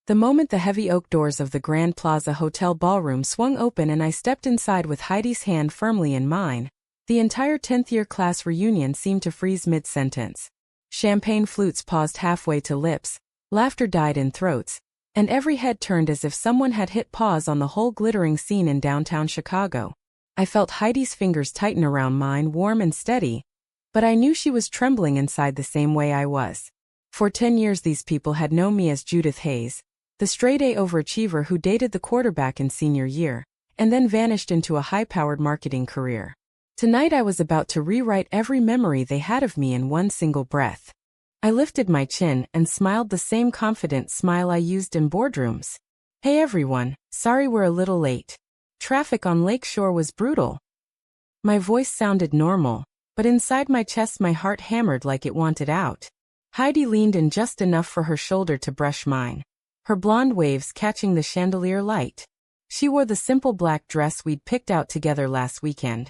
The moment the heavy oak doors of the Grand Plaza Hotel ballroom swung open and I stepped inside with Heidi's hand firmly in mine, the entire 10th-year class reunion seemed to freeze mid-sentence. Champagne flutes paused halfway to lips, laughter died in throats, and every head turned as if someone had hit pause on the whole glittering scene in downtown Chicago. I felt Heidi's fingers tighten around mine, warm and steady, but I knew she was trembling inside the same way I was. For 10 years these people had known me as Judith Hayes, the straight-A overachiever who dated the quarterback in senior year, and then vanished into a high-powered marketing career. Tonight I was about to rewrite every memory they had of me in one single breath. I lifted my chin and smiled the same confident smile I used in boardrooms. "Hey everyone, sorry we're a little late. Traffic on Lakeshore was brutal." My voice sounded normal, but inside my chest my heart hammered like it wanted out. Heidi leaned in just enough for her shoulder to brush mine, her blonde waves catching the chandelier light. She wore the simple black dress we'd picked out together last weekend.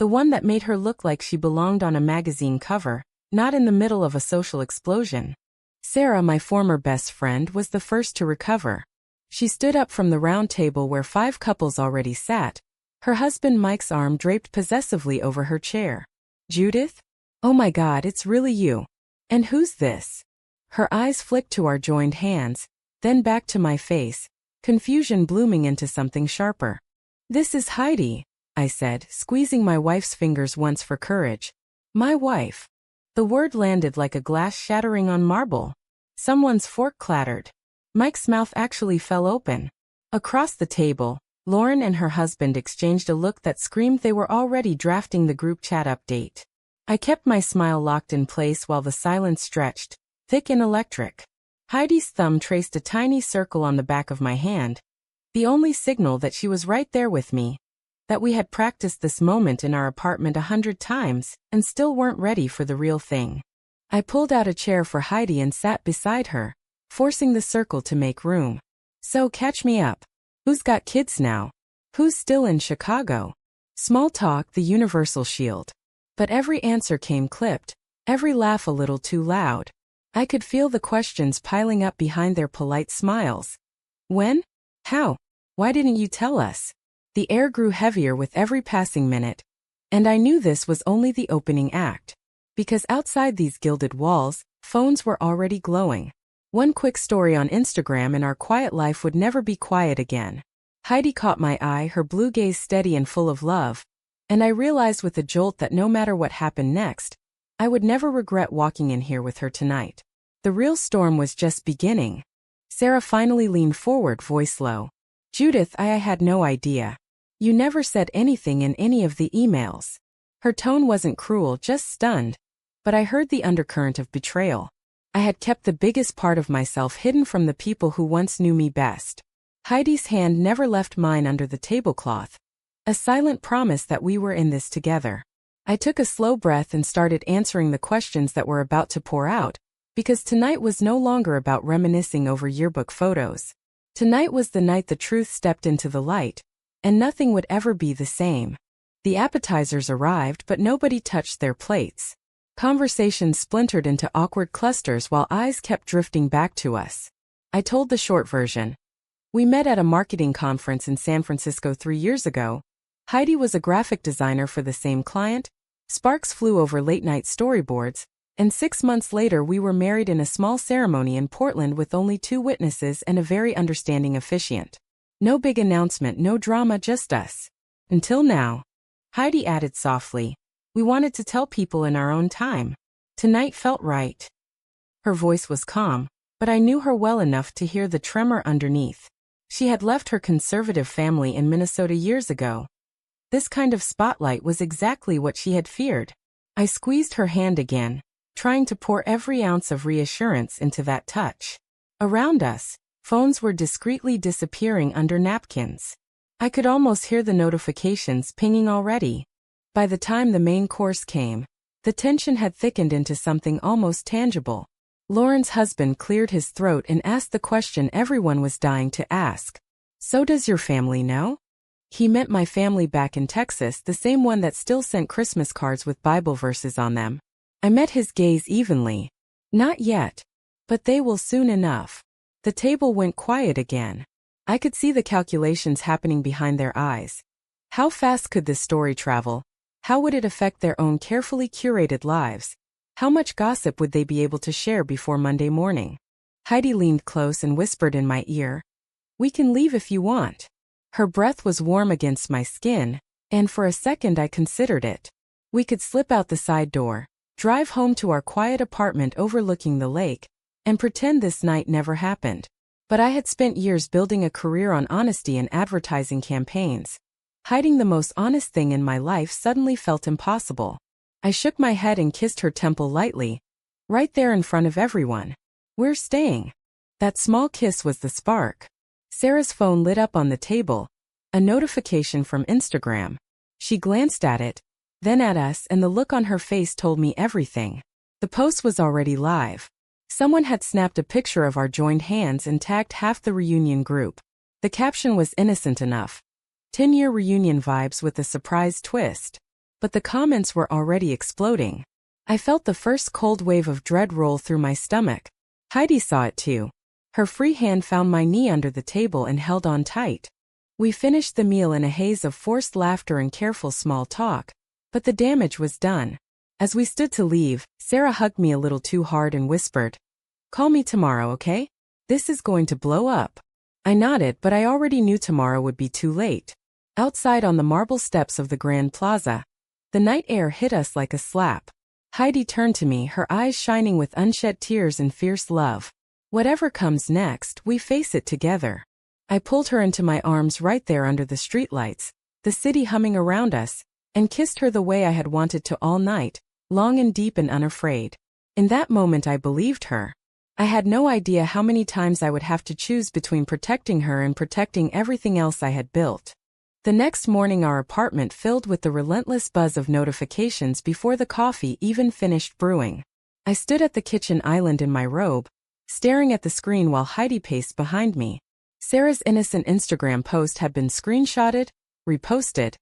The one that made her look like she belonged on a magazine cover, not in the middle of a social explosion. Sarah, my former best friend, was the first to recover. She stood up from the round table where 5 couples already sat, her husband Mike's arm draped possessively over her chair. "Judith? Oh my God, it's really you. And who's this?" Her eyes flicked to our joined hands, then back to my face, confusion blooming into something sharper. "This is Heidi," I said, squeezing my wife's fingers once for courage. "My wife." The word landed like a glass shattering on marble. Someone's fork clattered. Mike's mouth actually fell open. Across the table, Lauren and her husband exchanged a look that screamed they were already drafting the group chat update. I kept my smile locked in place while the silence stretched, thick and electric. Heidi's thumb traced a tiny circle on the back of my hand, the only signal that she was right there with me, that we had practiced this moment in our apartment 100 times and still weren't ready for the real thing. I pulled out a chair for Heidi and sat beside her, forcing the circle to make room. "So catch me up. Who's got kids now? Who's still in Chicago?" Small talk, the universal shield. But every answer came clipped, every laugh a little too loud. I could feel the questions piling up behind their polite smiles. "When? How? Why didn't you tell us?" The air grew heavier with every passing minute, and I knew this was only the opening act. Because outside these gilded walls, phones were already glowing. One quick story on Instagram and our quiet life would never be quiet again. Heidi caught my eye, her blue gaze steady and full of love, and I realized with a jolt that no matter what happened next, I would never regret walking in here with her tonight. The real storm was just beginning. Sarah finally leaned forward, voice low. "Judith, I had no idea. You never said anything in any of the emails." Her tone wasn't cruel, just stunned, but I heard the undercurrent of betrayal. I had kept the biggest part of myself hidden from the people who once knew me best. Heidi's hand never left mine under the tablecloth, a silent promise that we were in this together. I took a slow breath and started answering the questions that were about to pour out, because tonight was no longer about reminiscing over yearbook photos. Tonight was the night the truth stepped into the light, and nothing would ever be the same. The appetizers arrived, but nobody touched their plates. Conversations splintered into awkward clusters while eyes kept drifting back to us. I told the short version. We met at a marketing conference in San Francisco 3 years ago. Heidi was a graphic designer for the same client. Sparks flew over late-night storyboards, and 6 months later we were married in a small ceremony in Portland with only 2 witnesses and a very understanding officiant. No big announcement, no drama, just us. Until now. Heidi added softly. We wanted to tell people in our own time. Tonight felt right. Her voice was calm, but I knew her well enough to hear the tremor underneath. She had left her conservative family in Minnesota years ago. This kind of spotlight was exactly what she had feared. I squeezed her hand again, trying to pour every ounce of reassurance into that touch. Around us, phones were discreetly disappearing under napkins. I could almost hear the notifications pinging already. By the time the main course came, the tension had thickened into something almost tangible. Lauren's husband cleared his throat and asked the question everyone was dying to ask. "So does your family know?" He meant my family back in Texas, the same one that still sent Christmas cards with Bible verses on them. I met his gaze evenly. "Not yet. But they will soon enough." The table went quiet again. I could see the calculations happening behind their eyes. How fast could this story travel? How would it affect their own carefully curated lives? How much gossip would they be able to share before Monday morning? Heidi leaned close and whispered in my ear, "We can leave if you want." Her breath was warm against my skin, and for a second I considered it. We could slip out the side door, drive home to our quiet apartment overlooking the lake, and pretend this night never happened. But I had spent years building a career on honesty and advertising campaigns. Hiding the most honest thing in my life suddenly felt impossible. I shook my head and kissed her temple lightly, right there in front of everyone. "We're staying." That small kiss was the spark. Sarah's phone lit up on the table, a notification from Instagram. She glanced at it, then at us, and the look on her face told me everything. The post was already live. Someone had snapped a picture of our joined hands and tagged half the reunion group. The caption was innocent enough. 10-year reunion vibes with a surprise twist. But the comments were already exploding. I felt the first cold wave of dread roll through my stomach. Heidi saw it too. Her free hand found my knee under the table and held on tight. We finished the meal in a haze of forced laughter and careful small talk, but the damage was done. As we stood to leave, Sarah hugged me a little too hard and whispered, "Call me tomorrow, okay? This is going to blow up." I nodded, but I already knew tomorrow would be too late. Outside on the marble steps of the Grand Plaza, the night air hit us like a slap. Heidi turned to me, her eyes shining with unshed tears and fierce love. "Whatever comes next, we face it together." I pulled her into my arms right there under the streetlights, the city humming around us, and kissed her the way I had wanted to all night, long and deep and unafraid. In that moment I believed her. I had no idea how many times I would have to choose between protecting her and protecting everything else I had built. The next morning our apartment filled with the relentless buzz of notifications before the coffee even finished brewing. I stood at the kitchen island in my robe, staring at the screen while Heidi paced behind me. Sarah's innocent Instagram post had been screenshotted, reposted,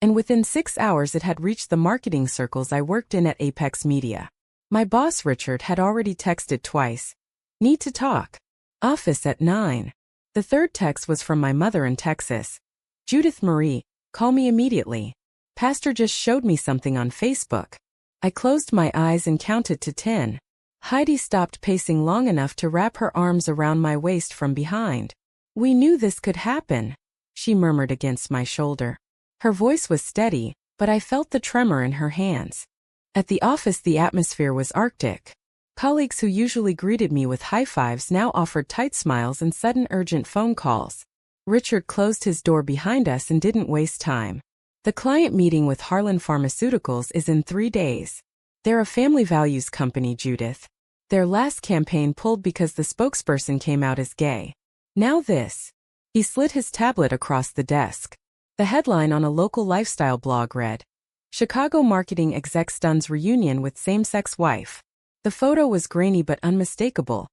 and within 6 hours it had reached the marketing circles I worked in at Apex Media. My boss Richard had already texted twice. "Need to talk. Office at 9. The third text was from my mother in Texas. "Judith Marie, call me immediately. Pastor just showed me something on Facebook." I closed my eyes and counted to 10. Heidi stopped pacing long enough to wrap her arms around my waist from behind. "We knew this could happen," she murmured against my shoulder. Her voice was steady, but I felt the tremor in her hands. At the office the atmosphere was arctic. Colleagues who usually greeted me with high fives now offered tight smiles and sudden urgent phone calls. Richard closed his door behind us and didn't waste time. "The client meeting with Harlan Pharmaceuticals is in 3 days. They're a family values company, Judith. Their last campaign pulled because the spokesperson came out as gay. Now this." He slid his tablet across the desk. The headline on a local lifestyle blog read, "Chicago marketing exec stuns reunion with same-sex wife." The photo was grainy but unmistakable.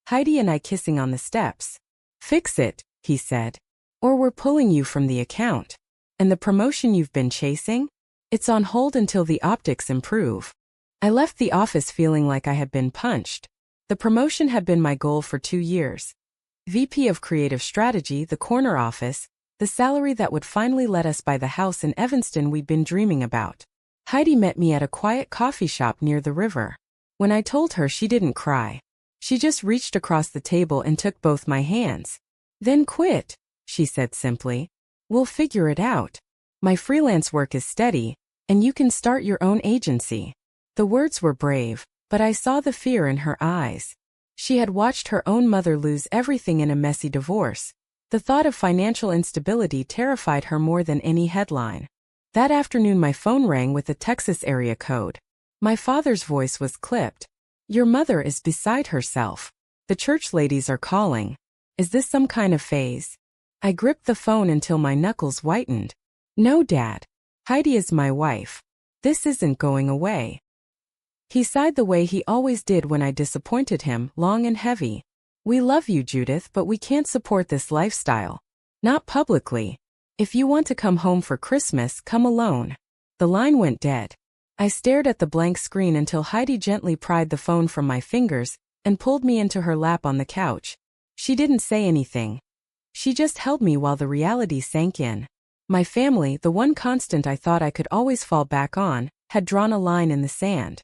Heidi and I kissing on the steps. "Fix it," he said, "or we're pulling you from the account. And the promotion you've been chasing? It's on hold until the optics improve." I left the office feeling like I had been punched. The promotion had been my goal for 2 years. VP of Creative Strategy, the corner office, the salary that would finally let us buy the house in Evanston we'd been dreaming about. Heidi met me at a quiet coffee shop near the river. When I told her, she didn't cry. She just reached across the table and took both my hands. "Then quit," she said simply. "We'll figure it out. My freelance work is steady, and you can start your own agency." The words were brave, but I saw the fear in her eyes. She had watched her own mother lose everything in a messy divorce. The thought of financial instability terrified her more than any headline. That afternoon my phone rang with a Texas area code. My father's voice was clipped. "Your mother is beside herself. The church ladies are calling. Is this some kind of phase?" I gripped the phone until my knuckles whitened. "No, Dad. Heidi is my wife. This isn't going away." He sighed the way he always did when I disappointed him, long and heavy. "We love you, Judith, but we can't support this lifestyle. Not publicly. If you want to come home for Christmas, come alone." The line went dead. I stared at the blank screen until Heidi gently pried the phone from my fingers and pulled me into her lap on the couch. She didn't say anything. She just held me while the reality sank in. My family, the one constant I thought I could always fall back on, had drawn a line in the sand.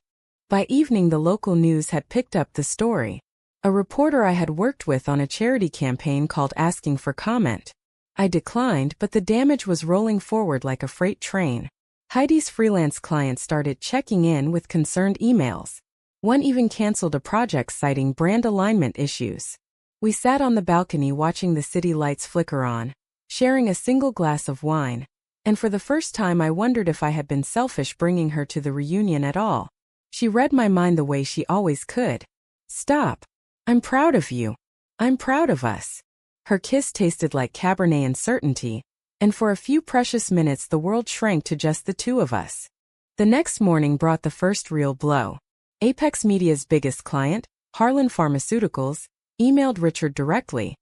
By evening, the local news had picked up the story. A reporter I had worked with on a charity campaign called asking for comment. I declined, but the damage was rolling forward like a freight train. Heidi's freelance clients started checking in with concerned emails. One even canceled a project citing brand alignment issues. We sat on the balcony watching the city lights flicker on, sharing a single glass of wine, and for the first time I wondered if I had been selfish bringing her to the reunion at all. She read my mind the way she always could. "Stop. I'm proud of you. I'm proud of us." Her kiss tasted like Cabernet uncertainty, and for a few precious minutes the world shrank to just the two of us. The next morning brought the first real blow. Apex Media's biggest client, Harlan Pharmaceuticals, emailed Richard directly.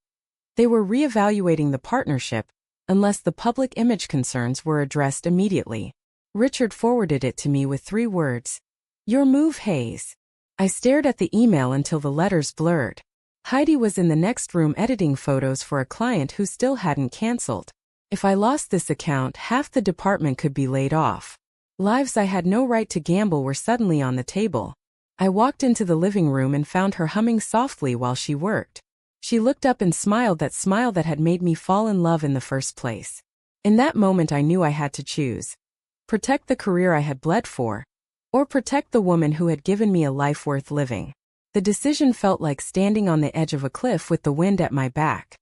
They were reevaluating the partnership, unless the public image concerns were addressed immediately. Richard forwarded it to me with 3 words. "Your move, Hayes." I stared at the email until the letters blurred. Heidi was in the next room editing photos for a client who still hadn't canceled. If I lost this account, half the department could be laid off. Lives I had no right to gamble were suddenly on the table. I walked into the living room and found her humming softly while she worked. She looked up and smiled, that smile that had made me fall in love in the first place. In that moment I knew I had to choose. Protect the career I had bled for, or protect the woman who had given me a life worth living. The decision felt like standing on the edge of a cliff with the wind at my back.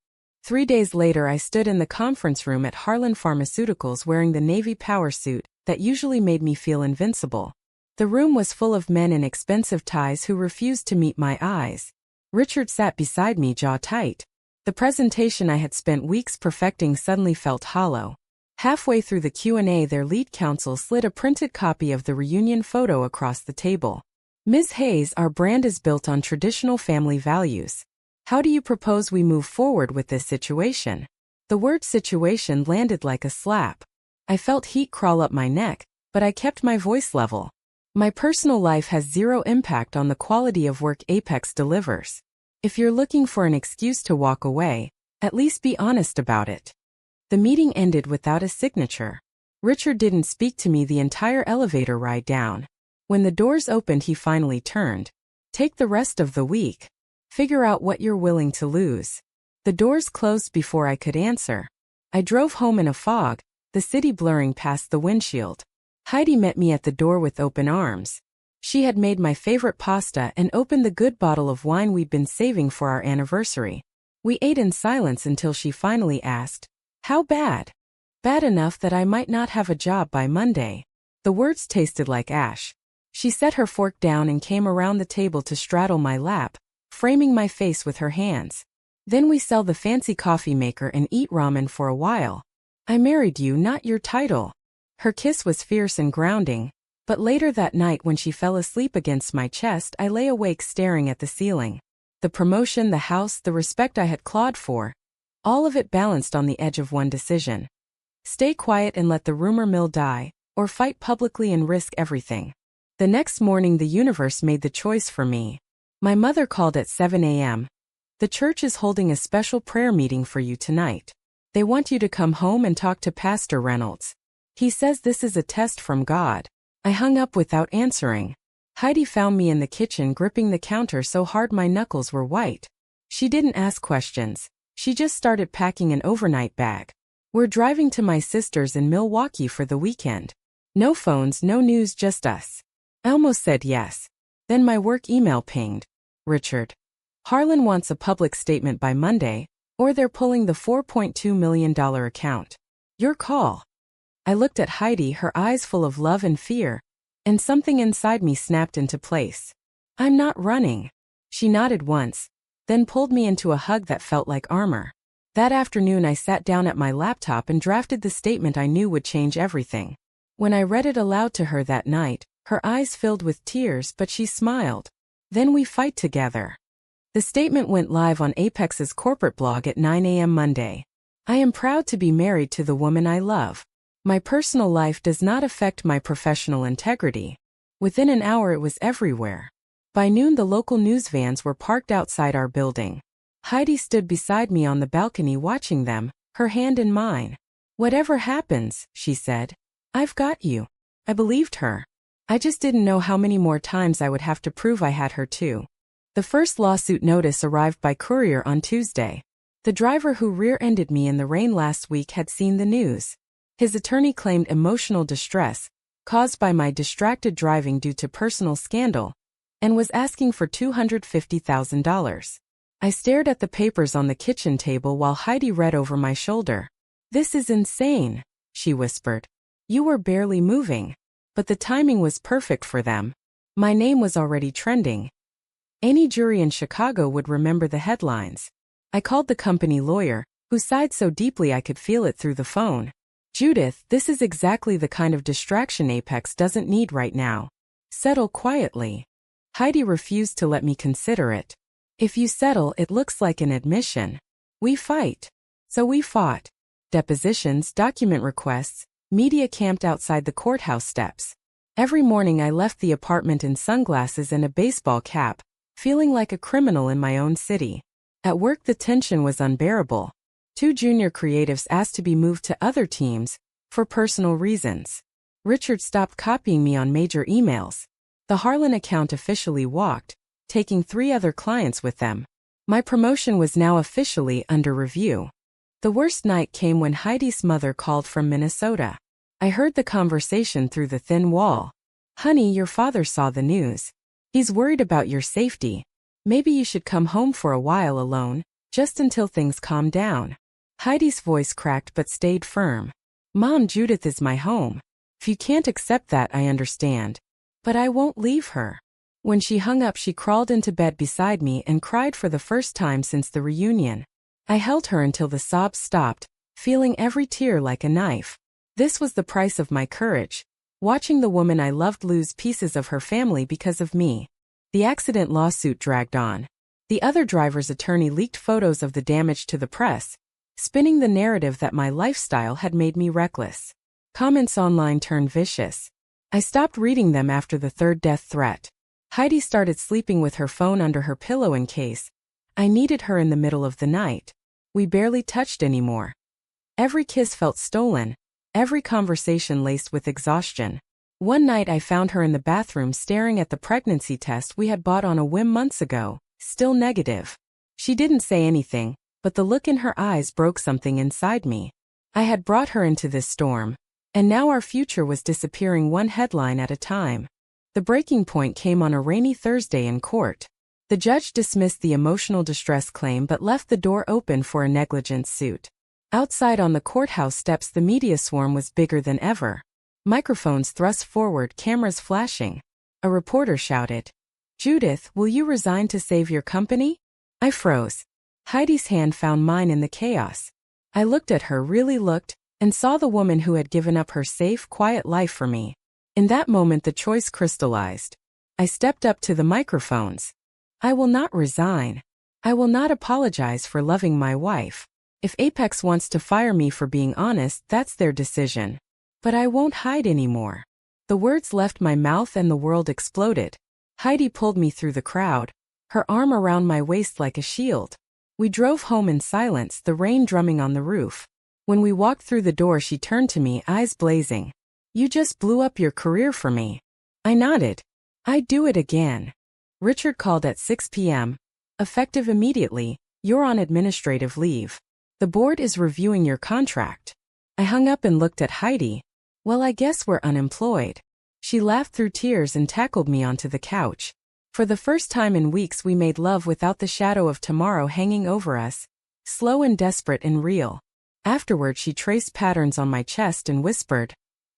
3 days later I stood in the conference room at Harlan Pharmaceuticals wearing the navy power suit that usually made me feel invincible. The room was full of men in expensive ties who refused to meet my eyes. Richard sat beside me, jaw tight. The presentation I had spent weeks perfecting suddenly felt hollow. Halfway through the Q&A, their lead counsel slid a printed copy of the reunion photo across the table. "Ms. Hayes, our brand is built on traditional family values. How do you propose we move forward with this situation?" The word situation landed like a slap. I felt heat crawl up my neck, but I kept my voice level. My personal life has zero impact on the quality of work Apex delivers. If you're looking for an excuse to walk away, at least be honest about it. The meeting ended without a signature. Richard didn't speak to me the entire elevator ride down. When the doors opened, he finally turned. "Take the rest of the week. Figure out what you're willing to lose." The doors closed before I could answer. I drove home in a fog, the city blurring past the windshield. Heidi met me at the door with open arms. She had made my favorite pasta and opened the good bottle of wine we'd been saving for our anniversary. We ate in silence until she finally asked, "How bad?" "Bad enough that I might not have a job by Monday." The words tasted like ash. She set her fork down and came around the table to straddle my lap, framing my face with her hands. "Then we sell the fancy coffee maker and eat ramen for a while. I married you, not your title." Her kiss was fierce and grounding, but later that night when she fell asleep against my chest, I lay awake staring at the ceiling. The promotion, the house, the respect I had clawed for, all of it balanced on the edge of one decision. Stay quiet and let the rumor mill die, or fight publicly and risk everything. The next morning the universe made the choice for me. My mother called at 7 a.m. "The church is holding a special prayer meeting for you tonight. They want you to come home and talk to Pastor Reynolds. He says this is a test from God." I hung up without answering. Heidi found me in the kitchen gripping the counter so hard my knuckles were white. She didn't ask questions. She just started packing an overnight bag. "We're driving to my sister's in Milwaukee for the weekend. No phones, no news, just us." I almost said yes. Then my work email pinged. "Richard, Harlan wants a public statement by Monday, or they're pulling the $4.2 million account. Your call." I looked at Heidi, her eyes full of love and fear, and something inside me snapped into place. "I'm not running." She nodded once, then pulled me into a hug that felt like armor. That afternoon I sat down at my laptop and drafted the statement I knew would change everything. When I read it aloud to her that night, her eyes filled with tears, but she smiled. "Then we fight together." The statement went live on Apex's corporate blog at 9 a.m. Monday. "I am proud to be married to the woman I love. My personal life does not affect my professional integrity." Within an hour it was everywhere. By noon the local news vans were parked outside our building. Heidi stood beside me on the balcony watching them, her hand in mine. "Whatever happens," she said, "I've got you." I believed her. I just didn't know how many more times I would have to prove I had her too. The first lawsuit notice arrived by courier on Tuesday. The driver who rear-ended me in the rain last week had seen the news. His attorney claimed emotional distress, caused by my distracted driving due to personal scandal, and was asking for $250,000. I stared at the papers on the kitchen table while Heidi read over my shoulder. "This is insane," she whispered. "You were barely moving. But the timing was perfect for them. My name was already trending. Any jury in Chicago would remember the headlines." I called the company lawyer, who sighed so deeply I could feel it through the phone. "Judith, this is exactly the kind of distraction Apex doesn't need right now. Settle quietly." Heidi refused to let me consider it. "If you settle, it looks like an admission. We fight." So we fought. Depositions, document requests, media camped outside the courthouse steps. Every morning I left the apartment in sunglasses and a baseball cap, feeling like a criminal in my own city. At work the tension was unbearable. 2 junior creatives asked to be moved to other teams, for personal reasons. Richard stopped copying me on major emails. The Harlan account officially walked, taking 3 other clients with them. My promotion was now officially under review. The worst night came when Heidi's mother called from Minnesota. I heard the conversation through the thin wall. "Honey, your father saw the news. He's worried about your safety. Maybe you should come home for a while alone, just until things calm down." Heidi's voice cracked but stayed firm. "Mom, Judith is my home. If you can't accept that, I understand. But I won't leave her." When she hung up, she crawled into bed beside me and cried for the first time since the reunion. I held her until the sobs stopped, feeling every tear like a knife. This was the price of my courage, watching the woman I loved lose pieces of her family because of me. The accident lawsuit dragged on. The other driver's attorney leaked photos of the damage to the press, spinning the narrative that my lifestyle had made me reckless. Comments online turned vicious. I stopped reading them after the 3rd death threat. Heidi started sleeping with her phone under her pillow in case I needed her in the middle of the night. We barely touched anymore. Every kiss felt stolen, every conversation laced with exhaustion. One night I found her in the bathroom staring at the pregnancy test we had bought on a whim months ago, still negative. She didn't say anything, but the look in her eyes broke something inside me. I had brought her into this storm, and now our future was disappearing one headline at a time. The breaking point came on a rainy Thursday in court. The judge dismissed the emotional distress claim but left the door open for a negligence suit. Outside on the courthouse steps, the media swarm was bigger than ever. Microphones thrust forward, cameras flashing. A reporter shouted, "Judith, will you resign to save your company?" I froze. Heidi's hand found mine in the chaos. I looked at her, really looked, and saw the woman who had given up her safe, quiet life for me. In that moment the choice crystallized. I stepped up to the microphones. I will not resign. I will not apologize for loving my wife. If Apex wants to fire me for being honest, that's their decision. But I won't hide anymore. The words left my mouth and the world exploded. Heidi pulled me through the crowd, her arm around my waist like a shield. We drove home in silence, the rain drumming on the roof. When we walked through the door, she turned to me, eyes blazing. "You just blew up your career for me." I nodded. "I'd do it again." Richard called at 6 p.m. "Effective immediately, you're on administrative leave. The board is reviewing your contract." I hung up and looked at Heidi. "Well, I guess we're unemployed." She laughed through tears and tackled me onto the couch. For the first time in weeks we made love without the shadow of tomorrow hanging over us, slow and desperate and real. Afterward she traced patterns on my chest and whispered,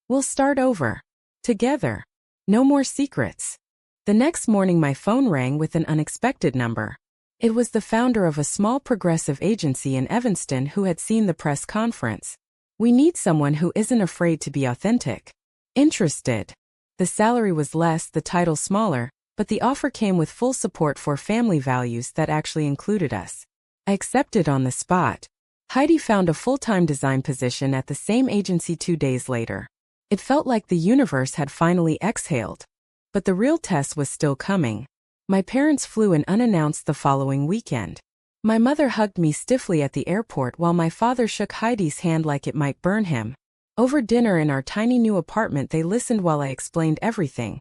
"We'll start over. Together. No more secrets." The next morning my phone rang with an unexpected number. It was the founder of a small progressive agency in Evanston who had seen the press conference. "We need someone who isn't afraid to be authentic." Interested. The salary was less, the title smaller, but the offer came with full support for family values that actually included us. I accepted on the spot. Heidi found a full-time design position at the same agency 2 days later. It felt like the universe had finally exhaled. But the real test was still coming. My parents flew in unannounced the following weekend. My mother hugged me stiffly at the airport while my father shook Heidi's hand like it might burn him. Over dinner in our tiny new apartment they listened while I explained everything.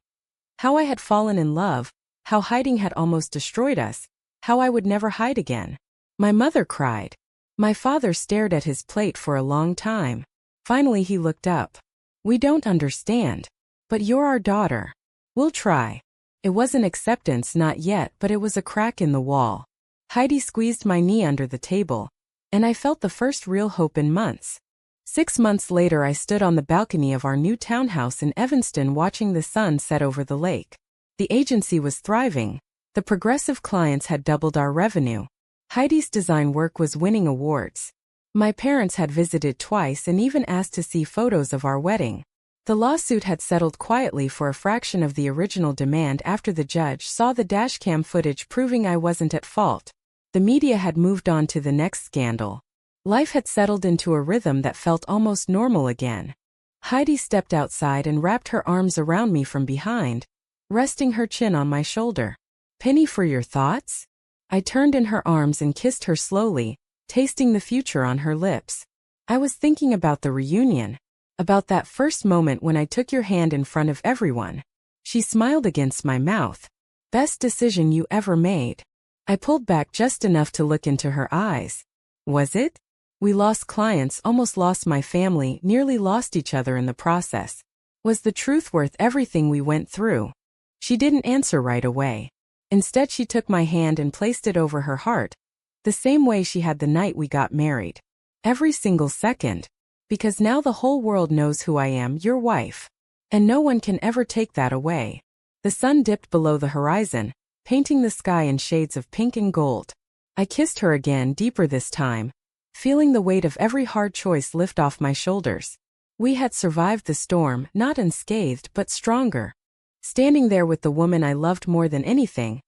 How I had fallen in love, how hiding had almost destroyed us, how I would never hide again. My mother cried. My father stared at his plate for a long time. Finally he looked up. We don't understand. But you're our daughter. We'll try. It wasn't acceptance, not yet, but it was a crack in the wall. Heidi squeezed my knee under the table, and I felt the first real hope in months. 6 months later I stood on the balcony of our new townhouse in Evanston watching the sun set over the lake. The agency was thriving. The progressive clients had doubled our revenue. Heidi's design work was winning awards. My parents had visited twice and even asked to see photos of our wedding. The lawsuit had settled quietly for a fraction of the original demand after the judge saw the dashcam footage proving I wasn't at fault. The media had moved on to the next scandal. Life had settled into a rhythm that felt almost normal again. Heidi stepped outside and wrapped her arms around me from behind, resting her chin on my shoulder. Penny for your thoughts? I turned in her arms and kissed her slowly, tasting the future on her lips. I was thinking about the reunion, about that first moment when I took your hand in front of everyone. She smiled against my mouth. Best decision you ever made. I pulled back just enough to look into her eyes. Was it? We lost clients, almost lost my family, nearly lost each other in the process. Was the truth worth everything we went through? She didn't answer right away. Instead she took my hand and placed it over her heart, the same way she had the night we got married. Every single second. Because now the whole world knows who I am, your wife. And no one can ever take that away. The sun dipped below the horizon, painting the sky in shades of pink and gold. I kissed her again, deeper this time, feeling the weight of every hard choice lift off my shoulders. We had survived the storm, not unscathed but stronger. Standing there with the woman I loved more than anything,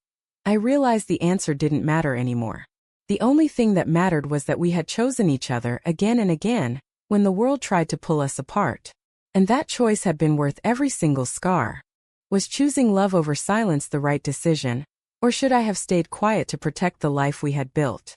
I realized the answer didn't matter anymore. The only thing that mattered was that we had chosen each other again and again, when the world tried to pull us apart. And that choice had been worth every single scar. Was choosing love over silence the right decision, or should I have stayed quiet to protect the life we had built?